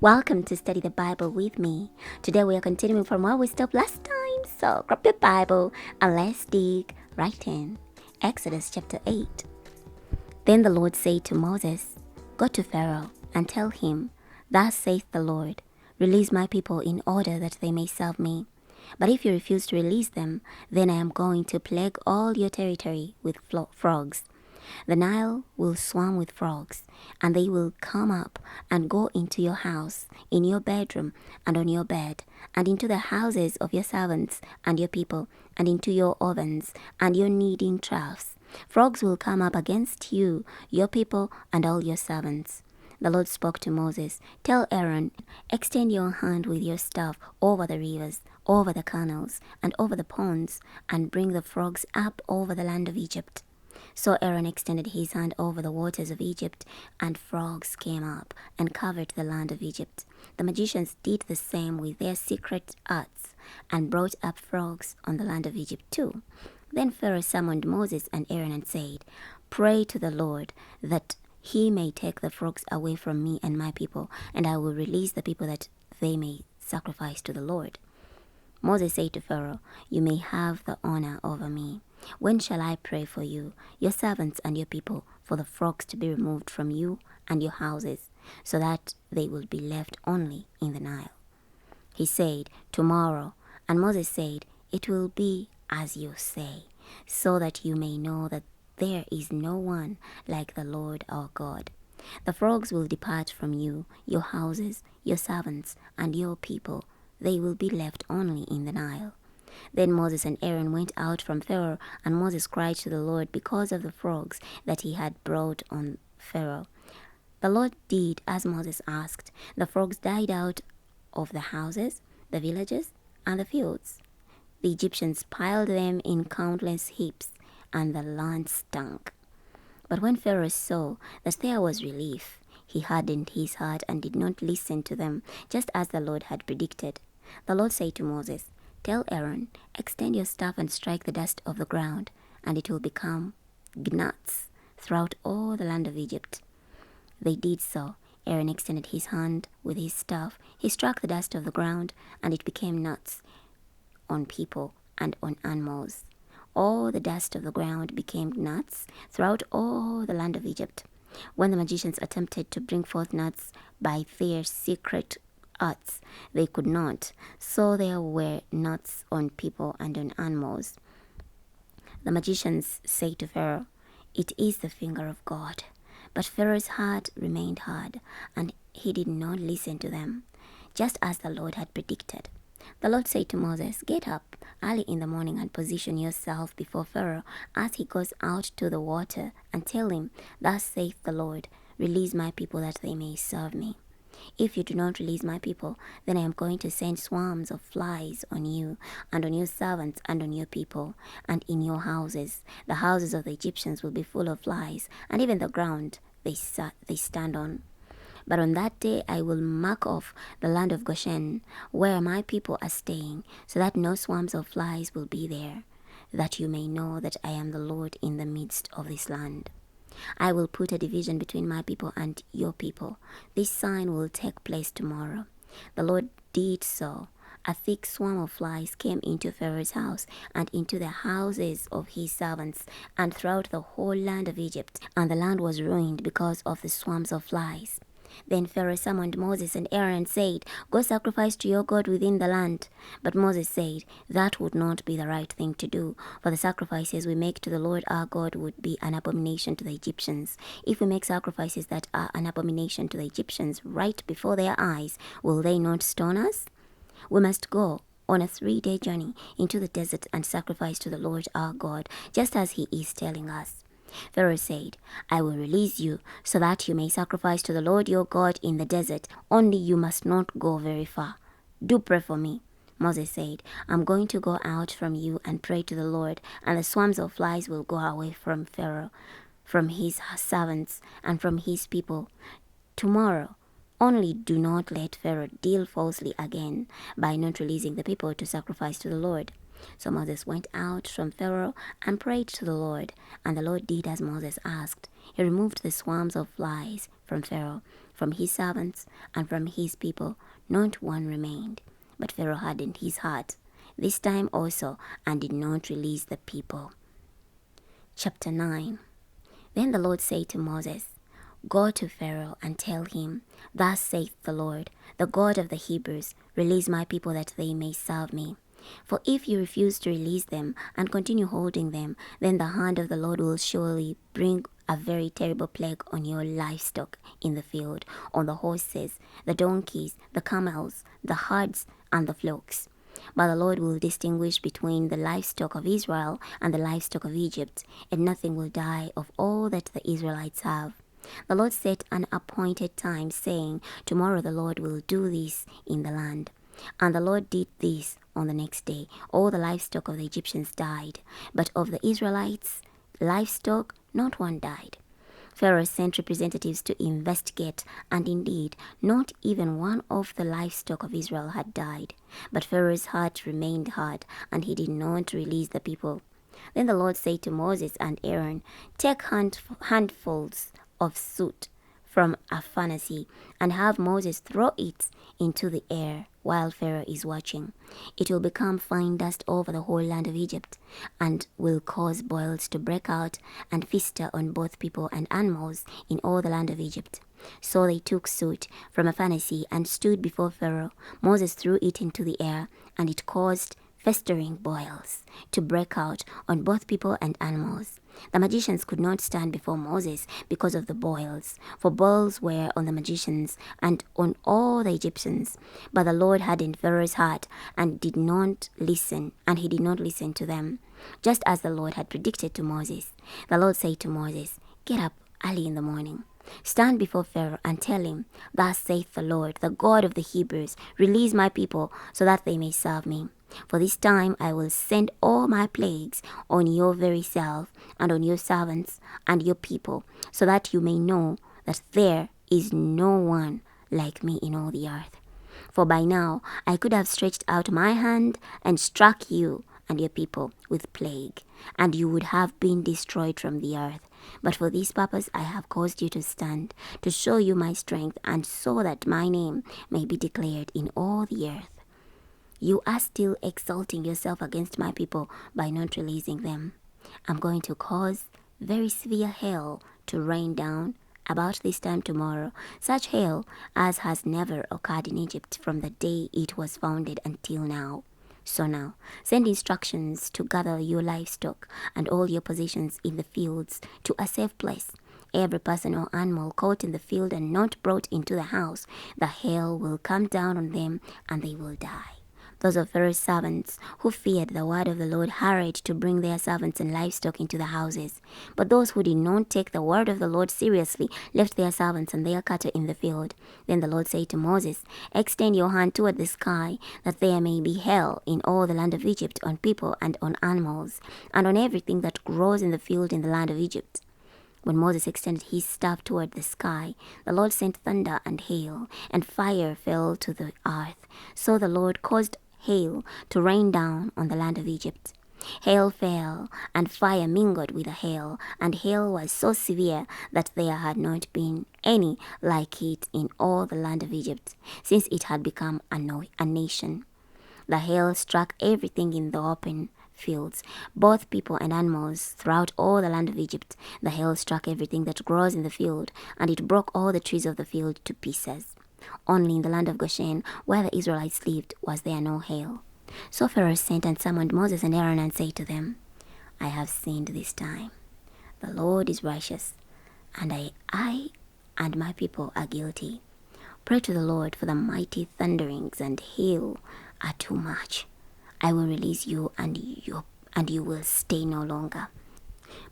Welcome to Study the Bible with me. Today we are continuing from where we stopped last time. So grab your Bible and let's dig right in. Exodus chapter 8. Then the Lord said to Moses, "Go to Pharaoh and tell him, Thus saith the Lord, release my people in order that they may serve me. But if you refuse to release them, then I am going to plague all your territory with frogs. The Nile will swarm with frogs, and they will come up and go into your house, in your bedroom, and on your bed, and into the houses of your servants and your people, and into your ovens and your kneading troughs. Frogs will come up against you, your people, and all your servants." The Lord spoke to Moses, "Tell Aaron, extend your hand with your staff over the rivers, over the canals, and over the ponds, and bring the frogs up over the land of Egypt." So Aaron extended his hand over the waters of Egypt, and frogs came up and covered the land of Egypt. The magicians did the same with their secret arts, and brought up frogs on the land of Egypt too. Then Pharaoh summoned Moses and Aaron and said, "Pray to the Lord that he may take the frogs away from me and my people, and I will release the people that they may sacrifice to the Lord." Moses said to Pharaoh, "You may have the honor over me. When shall I pray for you, your servants and your people, for the frogs to be removed from you and your houses, so that they will be left only in the Nile?" He said, "Tomorrow." And Moses said, "It will be as you say, so that you may know that there is no one like the Lord our God. The frogs will depart from you, your houses, your servants, and your people. They will be left only in the Nile." Then Moses and Aaron went out from Pharaoh, and Moses cried to the Lord because of the frogs that he had brought on Pharaoh. The Lord did as Moses asked. The frogs died out of the houses, the villages, and the fields. The Egyptians piled them in countless heaps, and the land stank. But when Pharaoh saw that there was relief, he hardened his heart and did not listen to them, just as the Lord had predicted. The Lord said to Moses, "Tell Aaron, extend your staff and strike the dust of the ground, and it will become gnats throughout all the land of Egypt." They did so. Aaron extended his hand with his staff. He struck the dust of the ground, and it became gnats on people and on animals. All the dust of the ground became gnats throughout all the land of Egypt. When the magicians attempted to bring forth gnats by their secret arts, they could not, so there were gnats on people and on animals. The magicians said to Pharaoh, "It is the finger of God." But Pharaoh's heart remained hard, and he did not listen to them, just as the Lord had predicted. The Lord said to Moses, "Get up early in the morning and position yourself before Pharaoh as he goes out to the water, and tell him, Thus saith the Lord, release my people that they may serve me. If you do not release my people, then I am going to send swarms of flies on you, and on your servants, and on your people, and in your houses. The houses of the Egyptians will be full of flies, and even the ground they stand on. But on that day I will mark off the land of Goshen, where my people are staying, so that no swarms of flies will be there, that you may know that I am the Lord in the midst of this land. I will put a division between my people and your people. This sign will take place tomorrow." The Lord did so. A thick swarm of flies came into Pharaoh's house and into the houses of his servants and throughout the whole land of Egypt, and the land was ruined because of the swarms of flies. Then Pharaoh summoned Moses and Aaron and said, "Go sacrifice to your God within the land." But Moses said, "That would not be the right thing to do, for the sacrifices we make to the Lord our God would be an abomination to the Egyptians. If we make sacrifices that are an abomination to the Egyptians right before their eyes, will they not stone us? We must go on a 3-day journey into the desert and sacrifice to the Lord our God, just as he is telling us." Pharaoh said, "I will release you so that you may sacrifice to the Lord your God in the desert. Only you must not go very far. Do pray for me." Moses said, "I'm going to go out from you and pray to the Lord, and the swarms of flies will go away from Pharaoh, from his servants, and from his people tomorrow. Only do not let Pharaoh deal falsely again by not releasing the people to sacrifice to the Lord." So Moses went out from Pharaoh and prayed to the Lord, and the Lord did as Moses asked. He removed the swarms of flies from Pharaoh, from his servants and from his people, not one remained. But Pharaoh hardened his heart this time also, and did not release the people. Chapter 9. Then the Lord said to Moses, Go to Pharaoh and tell him, Thus saith the Lord, the God of the Hebrews, release my people that they may serve me. For if you refuse to release them and continue holding them, then the hand of the Lord will surely bring a very terrible plague on your livestock in the field, on the horses, the donkeys, the camels, the herds, and the flocks. But the Lord will distinguish between the livestock of Israel and the livestock of Egypt, and nothing will die of all that the Israelites have. The Lord set an appointed time, saying, Tomorrow the Lord will do this in the land. And the Lord did this on the next day. All the livestock of the Egyptians died, but of the Israelites' livestock not one died. Pharaoh sent representatives to investigate, and indeed, not even one of the livestock of Israel had died. But Pharaoh's heart remained hard, and he did not release the people. Then the Lord said to Moses and Aaron, Take handfuls of soot from a furnace, and have Moses throw it into the air while Pharaoh is watching. It will become fine dust over the whole land of Egypt, and will cause boils to break out and fester on both people and animals in all the land of Egypt. So they took soot from a furnace and stood before Pharaoh. Moses threw it into the air, and it caused festering boils to break out on both people and animals. The magicians could not stand before Moses because of the boils, for boils were on the magicians and on all the Egyptians. But the Lord hardened Pharaoh's heart and he did not listen to them, just as the Lord had predicted to Moses. The Lord said to Moses, Get up early in the morning. Stand before Pharaoh and tell him, Thus saith the Lord, the God of the Hebrews, release my people so that they may serve me. For this time I will send all my plagues on your very self and on your servants and your people, so that you may know that there is no one like me in all the earth. For by now I could have stretched out my hand and struck you and your people with plague, and you would have been destroyed from the earth. But for this purpose I have caused you to stand, to show you my strength, and so that my name may be declared in all the earth. You are still exalting yourself against my people by not releasing them. I'm going to cause very severe hail to rain down about this time tomorrow, such hail as has never occurred in Egypt from the day it was founded until now. So now, send instructions to gather your livestock and all your possessions in the fields to a safe place. Every person or animal caught in the field and not brought into the house, the hail will come down on them and they will die. Those of Pharaoh's servants who feared the word of the Lord hurried to bring their servants and livestock into the houses. But those who did not take the word of the Lord seriously left their servants and their cattle in the field. Then the Lord said to Moses, Extend your hand toward the sky, that there may be hail in all the land of Egypt on people and on animals, and on everything that grows in the field in the land of Egypt. When Moses extended his staff toward the sky, the Lord sent thunder and hail, and fire fell to the earth. So the Lord caused hail to rain down on the land of Egypt. Hail fell, and fire mingled with the hail, and hail was so severe that there had not been any like it in all the land of Egypt, since it had become a nation. The hail struck everything in the open fields, both people and animals, throughout all the land of Egypt. The hail struck everything that grows in the field, and it broke all the trees of the field to pieces. Only in the land of Goshen, where the Israelites lived, was there no hail. So Pharaoh sent and summoned Moses and Aaron and said to them, I have sinned this time. The Lord is righteous, and I and my people are guilty. Pray to the Lord, for the mighty thunderings and hail are too much. I will release you, and you will stay no longer.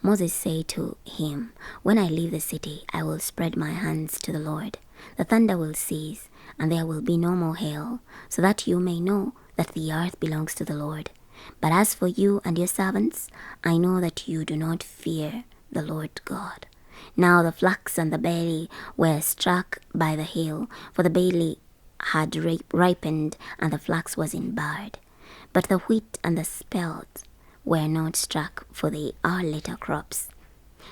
Moses said to him, When I leave the city, I will spread my hands to the Lord. The thunder will cease, and there will be no more hail, so that you may know that the earth belongs to the Lord. But as for you and your servants, I know that you do not fear the Lord God. Now the flax and the barley were struck by the hail, for the barley had ripened, and the flax was in bud. But the wheat and the spelt were not struck, for they are later crops.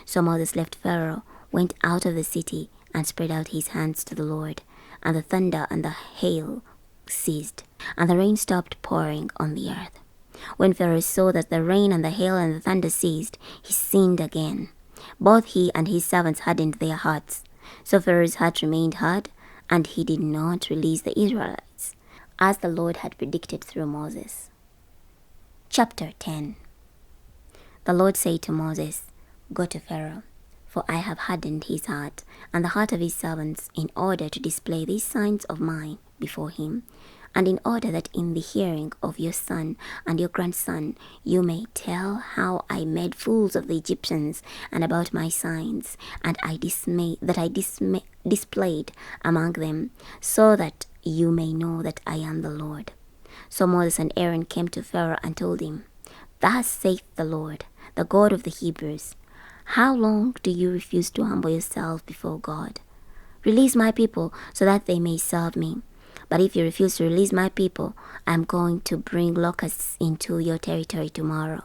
So Moses left Pharaoh, went out of the city, and spread out his hands to the Lord, and the thunder and the hail ceased, and the rain stopped pouring on the earth. When Pharaoh saw that the rain and the hail and the thunder ceased, he sinned again. Both he and his servants hardened their hearts. So Pharaoh's heart remained hard, and he did not release the Israelites, as the Lord had predicted through Moses. Chapter 10. The Lord said to Moses, "Go to Pharaoh, for I have hardened his heart and the heart of his servants, in order to display these signs of mine before him, and in order that in the hearing of your son and your grandson you may tell how I made fools of the Egyptians, and about my signs, and displayed among them, so that you may know that I am the Lord." So Moses and Aaron came to Pharaoh and told him, "Thus saith the Lord, the God of the Hebrews, how long do you refuse to humble yourself before God? Release my people so that they may serve me. But if you refuse to release my people, I am going to bring locusts into your territory tomorrow.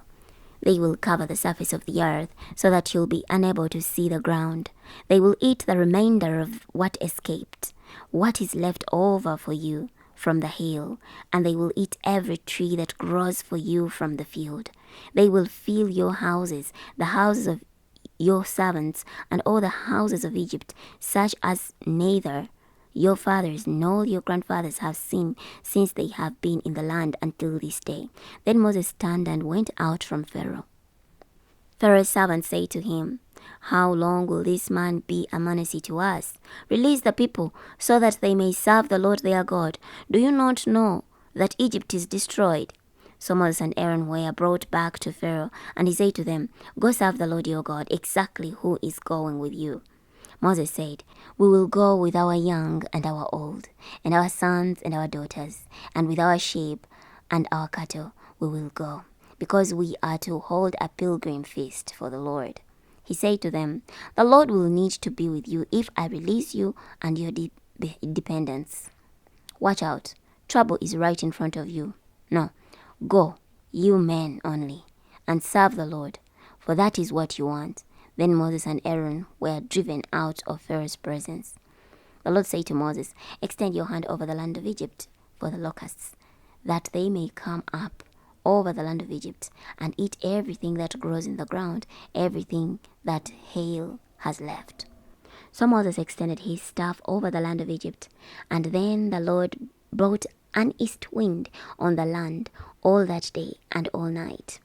They will cover the surface of the earth so that you'll be unable to see the ground. They will eat the remainder of what escaped, what is left over for you from the hail, and they will eat every tree that grows for you from the field. They will fill your houses, the houses of your servants, and all the houses of Egypt, such as neither your fathers nor your grandfathers have seen since they have been in the land until this day." Then Moses turned and went out from Pharaoh. Pharaoh's servants said to him, "How long will this man be a menace to us? Release the people so that they may serve the Lord their God. Do you not know that Egypt is destroyed?" So Moses and Aaron were brought back to Pharaoh, and he said to them, "Go serve the Lord your God. Exactly who is going with you?" Moses said, "We will go with our young and our old, and our sons and our daughters, and with our sheep and our cattle we will go, because we are to hold a pilgrim feast for the Lord." He said to them, "The Lord will need to be with you if I release you and your dependents. Watch out, trouble is right in front of you. No, go, you men only, and serve the Lord, for that is what you want." Then Moses and Aaron were driven out of Pharaoh's presence. The Lord said to Moses, "Extend your hand over the land of Egypt for the locusts, that they may come up over the land of Egypt and eat everything that grows in the ground, everything that hail has left." So Moses extended his staff over the land of Egypt, and then the Lord brought an east wind on the land all that day and all night.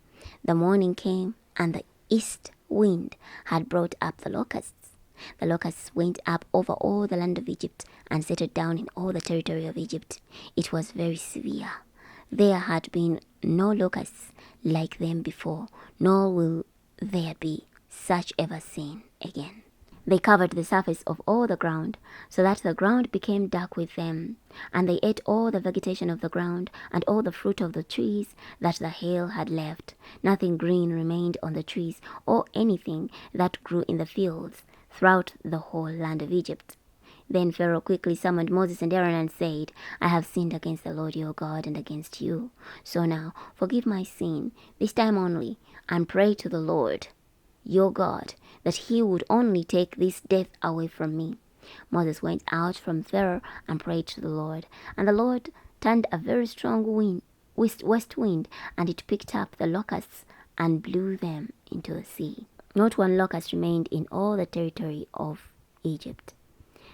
The morning came, and the east wind had brought up the locusts. The locusts went up over all the land of Egypt and settled down in all the territory of Egypt. It was very severe. There had been no locusts like them before, nor will there be such ever seen again. They covered the surface of all the ground, so that the ground became dark with them. And they ate all the vegetation of the ground, and all the fruit of the trees that the hail had left. Nothing green remained on the trees, or anything that grew in the fields, throughout the whole land of Egypt. Then Pharaoh quickly summoned Moses and Aaron and said, "I have sinned against the Lord your God and against you. So now forgive my sin, this time only, and pray to the Lord your God, that he would only take this death away from me." Moses went out from Pharaoh and prayed to the Lord, and the Lord turned a very strong west wind, and it picked up the locusts and blew them into the sea. Not one locust remained in all the territory of Egypt.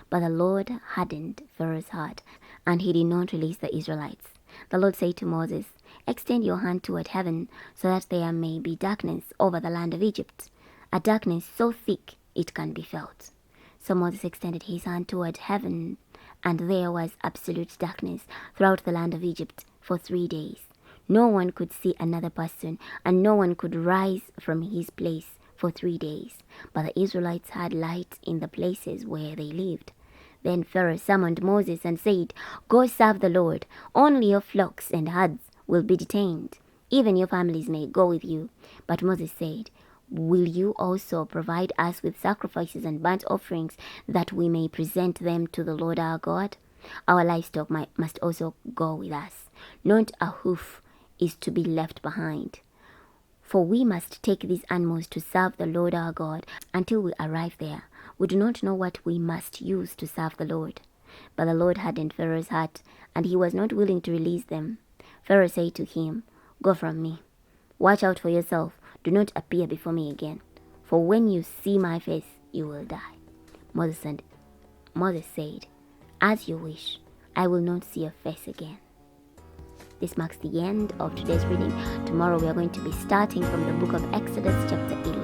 But the Lord hardened Pharaoh's heart, and he did not release the Israelites. The Lord said to Moses, "Extend your hand toward heaven, so that there may be darkness over the land of Egypt, a darkness so thick it can be felt." So Moses extended his hand toward heaven, and there was absolute darkness throughout the land of Egypt for 3 days. No one could see another person, and no one could rise from his place for 3 days. But the Israelites had light in the places where they lived. Then Pharaoh summoned Moses and said, "Go serve the Lord. Only your flocks and herds will be detained. Even your families may go with you." But Moses said, "Will you also provide us with sacrifices and burnt offerings, that we may present them to the Lord our God? Our livestock must also go with us. Not a hoof is to be left behind. For we must take these animals to serve the Lord our God until we arrive there. We do not know what we must use to serve the Lord. But the Lord hardened Pharaoh's heart, and he was not willing to release them. Pharaoh said to him, "Go from me. Watch out for yourself. Do not appear before me again. For when you see my face, you will die." Moses said, "As you wish. I will not see your face again." This marks the end of today's reading. Tomorrow we are going to be starting from the book of Exodus chapter 11.